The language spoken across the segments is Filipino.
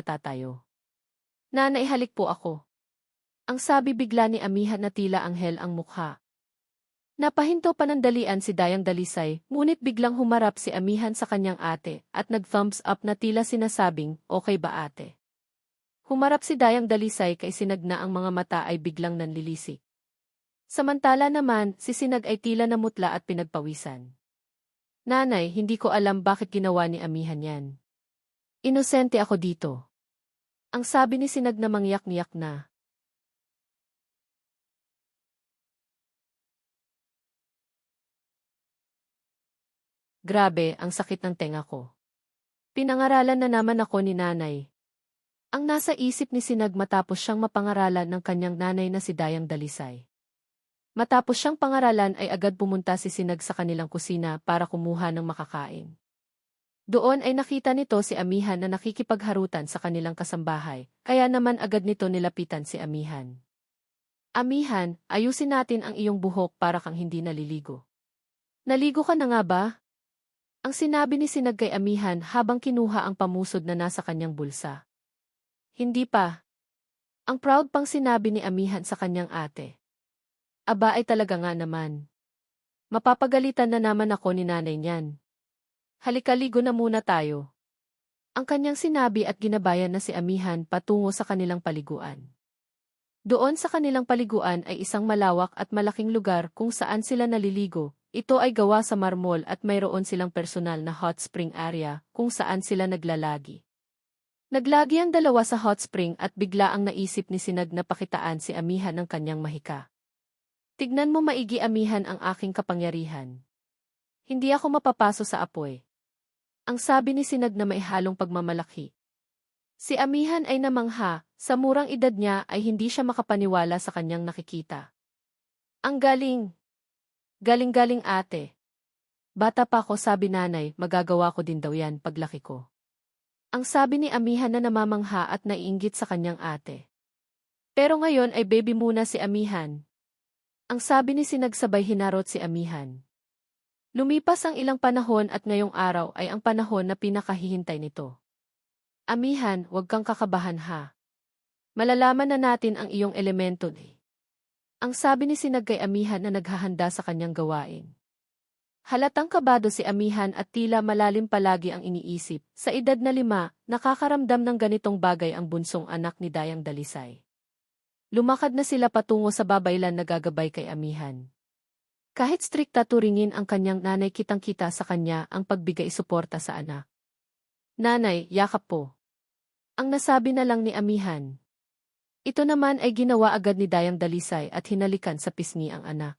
tatayo. Nanay, halik po ako. Ang sabi bigla ni Amihan na tila anghel ang mukha. Napahinto panandalian si Dayang Dalisay, ngunit biglang humarap si Amihan sa kanyang ate at nag-thumbs up na tila sinasabing, okay ba ate? Humarap si Dayang Dalisay kay Sinag na ang mga mata ay biglang nanlilisik. Samantala naman, si Sinag ay tila namutla at pinagpawisan. Nanay, hindi ko alam bakit ginawa ni Amihan yan. Inosente ako dito. Ang sabi ni Sinag na mangyak-ngiyak na. Grabe, ang sakit ng tenga ko. Pinangaralan na naman ako ni nanay. Ang nasa isip ni Sinag matapos siyang mapangaralan ng kanyang nanay na si Dayang Dalisay. Matapos siyang pangaralan ay agad pumunta si Sinag sa kanilang kusina para kumuha ng makakain. Doon ay nakita nito si Amihan na nakikipagharutan sa kanilang kasambahay, kaya naman agad nito nilapitan si Amihan. Amihan, ayusin natin ang iyong buhok para kang hindi naliligo. Naligo ka na nga ba? Ang sinabi ni Sinag kay Amihan habang kinuha ang pamusod na nasa kanyang bulsa. Hindi pa. Ang proud pang sinabi ni Amihan sa kanyang ate. Aba ay talaga nga naman. Mapapagalitan na naman ako ni nanay niyan. Halika, ligo na muna tayo. Ang kanyang sinabi at ginabayan na si Amihan patungo sa kanilang paliguan. Doon sa kanilang paliguan ay isang malawak at malaking lugar kung saan sila naliligo. Ito ay gawa sa marmol at mayroon silang personal na hot spring area kung saan sila naglalagi. Naglagi ang dalawa sa hot spring at bigla ang naisip ni Sinag na pakitaan si Amihan ng kanyang mahika. Tignan mo maigi, Amihan, ang aking kapangyarihan. Hindi ako mapapaso sa apoy. Ang sabi ni Sinag na may halong pagmamalaki. Si Amihan ay namangha, sa murang edad niya ay hindi siya makapaniwala sa kanyang nakikita. Ang galing! Galing-galing ate. Bata pa ako, sabi nanay, magagawa ko din daw yan paglaki ko. Ang sabi ni Amihan na namamangha at naiinggit sa kanyang ate. Pero ngayon ay baby muna si Amihan. Ang sabi ni Sinag sabay hinarot si Amihan. Lumipas ang ilang panahon at ngayong araw ay ang panahon na pinakahihintay nito. Amihan, huwag kang kakabahan ha. Malalaman na natin ang iyong elemento ni. Ang sabi ni Sinag kay Amihan na naghahanda sa kanyang gawain. Halatang kabado si Amihan at tila malalim palagi ang iniisip. Sa edad na 5, nakakaramdam ng ganitong bagay ang bunsong anak ni Dayang Dalisay. Lumakad na sila patungo sa babaylan na gagabay kay Amihan. Kahit strikta turingin ang kanyang nanay, kitang-kita sa kanya ang pagbigay suporta sa anak. Nanay, yakap po. Ang nasabi na lang ni Amihan. Ito naman ay ginawa agad ni Dayang Dalisay at hinalikan sa pisngi ang anak.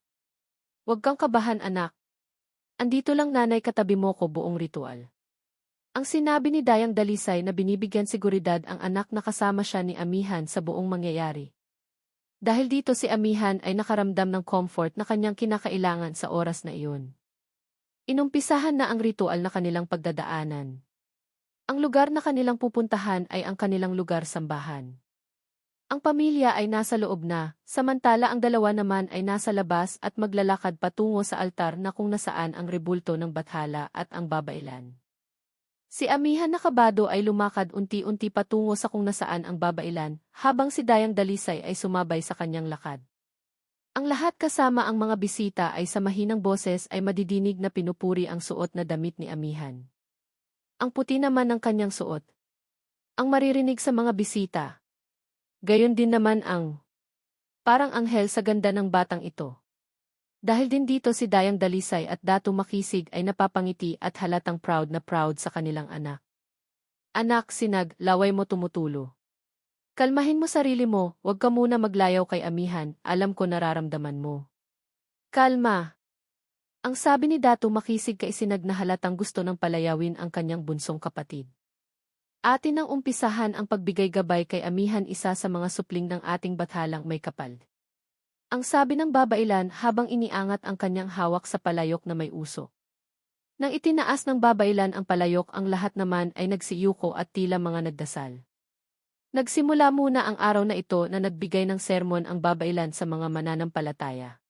Huwag kang kabahan, anak. Andito lang nanay, katabi mo ko buong ritual. Ang sinabi ni Dayang Dalisay na binibigyan seguridad ang anak na kasama siya ni Amihan sa buong mangyayari. Dahil dito si Amihan ay nakaramdam ng comfort na kanyang kinakailangan sa oras na iyon. Inumpisahan na ang ritual na kanilang pagdadaanan. Ang lugar na kanilang pupuntahan ay ang kanilang lugar sambahan. Ang pamilya ay nasa loob na, samantala ang dalawa naman ay nasa labas at maglalakad patungo sa altar na kung nasaan ang rebulto ng bathala at ang babailan. Si Amihan na kabado ay lumakad unti-unti patungo sa kung nasaan ang babailan, habang si Dayang Dalisay ay sumabay sa kanyang lakad. Ang lahat kasama ang mga bisita ay sa mahinang boses ay madidinig na pinupuri ang suot na damit ni Amihan. Ang puti naman ng kanyang suot. Ang maririnig sa mga bisita. Gayon din naman ang parang anghel sa ganda ng batang ito. Dahil din dito si Dayang Dalisay at Datu Makisig ay napapangiti at halatang proud na proud sa kanilang anak. Anak, Sinag, laway mo tumutulo. Kalmahin mo sarili mo, huwag ka muna maglayaw kay Amihan, alam ko nararamdaman mo. Kalma. Ang sabi ni Datu Makisig kay Sinag na halatang gusto ng palayawin ang kanyang bunsong kapatid. Atin ang umpisahan ang pagbigay gabay kay Amihan, isa sa mga supling ng ating bathalang may kapal. Ang sabi ng babailan habang iniangat ang kanyang hawak sa palayok na may usok. Nang itinaas ng babailan ang palayok, ang lahat naman ay nagsiyuko at tila mga nagdasal. Nagsimula muna ang araw na ito na nagbigay ng sermon ang babailan sa mga mananampalataya.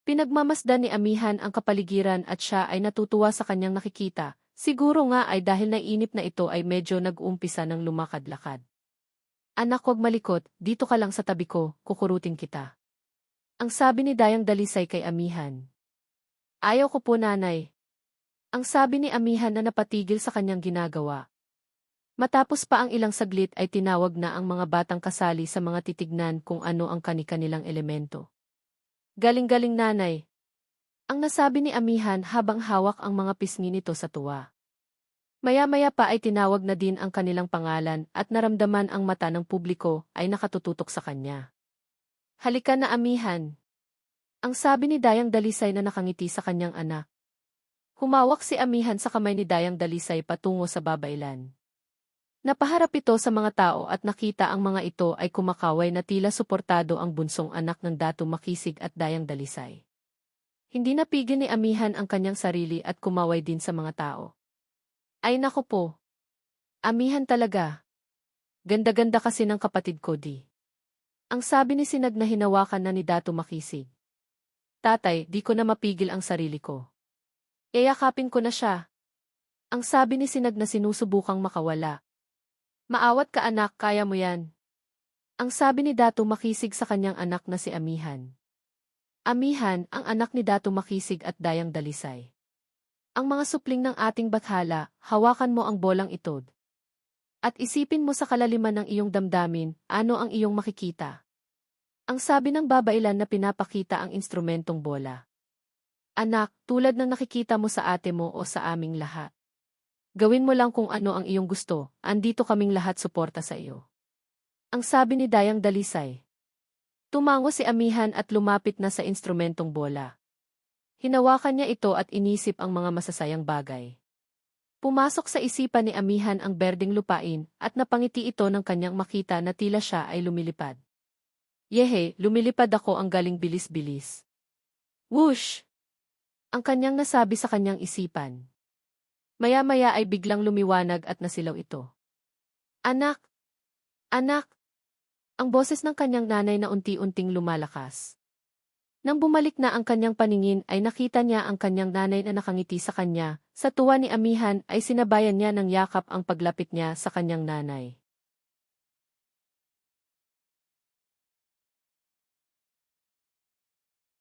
Pinagmamasdan ni Amihan ang kapaligiran at siya ay natutuwa sa kanyang nakikita. Siguro nga ay dahil naiinip na ito ay medyo nag-uumpisa ng lumakad-lakad. Anak, huwag malikot, dito ka lang sa tabi ko, kukurutin kita. Ang sabi ni Dayang Dalisay kay Amihan. Ayaw ko po, nanay. Ang sabi ni Amihan na napatigil sa kanyang ginagawa. Matapos pa ang ilang saglit ay tinawag na ang mga batang kasali sa mga titignan kung ano ang kani-kanilang elemento. Galing-galing, nanay. Ang nasabi ni Amihan habang hawak ang mga pisngi nito sa tuwa. Maya-maya pa ay tinawag na din ang kanilang pangalan at naramdaman ang mata ng publiko ay nakatututok sa kanya. Halika na, Amihan. Ang sabi ni Dayang Dalisay na nakangiti sa kanyang anak. Humawak si Amihan sa kamay ni Dayang Dalisay patungo sa babailan. Napaharap ito sa mga tao at nakita ang mga ito ay kumakaway na tila suportado ang bunsong anak ng Datu Makisig at Dayang Dalisay. Hindi napigil ni Amihan ang kanyang sarili at kumaway din sa mga tao. Ay nako po. Amihan talaga. Ganda-ganda kasi ng kapatid ko, di. Ang sabi ni Sinag na hinawakan na ni Datu Makisig. Tatay, di ko na mapigil ang sarili ko. Iyakapin ko na siya. Ang sabi ni Sinag na sinusubukang makawala. Maawat ka, anak, kaya mo yan. Ang sabi ni Datu Makisig sa kanyang anak na si Amihan. Amihan, ang anak ni Datu Makisig at Dayang Dalisay. Ang mga supling ng ating bathala, hawakan mo ang bolang ito. At isipin mo sa kalaliman ng iyong damdamin, ano ang iyong makikita. Ang sabi ng babailan na pinapakita ang instrumentong bola. Anak, tulad ng nakikita mo sa ate mo o sa aming lahat. Gawin mo lang kung ano ang iyong gusto, andito kaming lahat suporta sa iyo. Ang sabi ni Dayang Dalisay. Tumango si Amihan at lumapit na sa instrumentong bola. Hinawakan niya ito at inisip ang mga masasayang bagay. Pumasok sa isipan ni Amihan ang berdeng lupain at napangiti ito ng kanyang makita na tila siya ay lumilipad. Yehe, lumilipad ako, ang galing bilis-bilis. Whoosh! Ang kanyang nasabi sa kanyang isipan. Maya-maya ay biglang lumiwanag at nasilaw ito. Anak! Anak! Ang boses ng kanyang nanay na unti-unting lumalakas. Nang bumalik na ang kanyang paningin ay nakita niya ang kanyang nanay na nakangiti sa kanya. Sa tuwa ni Amihan ay sinabayan niya ng yakap ang paglapit niya sa kanyang nanay.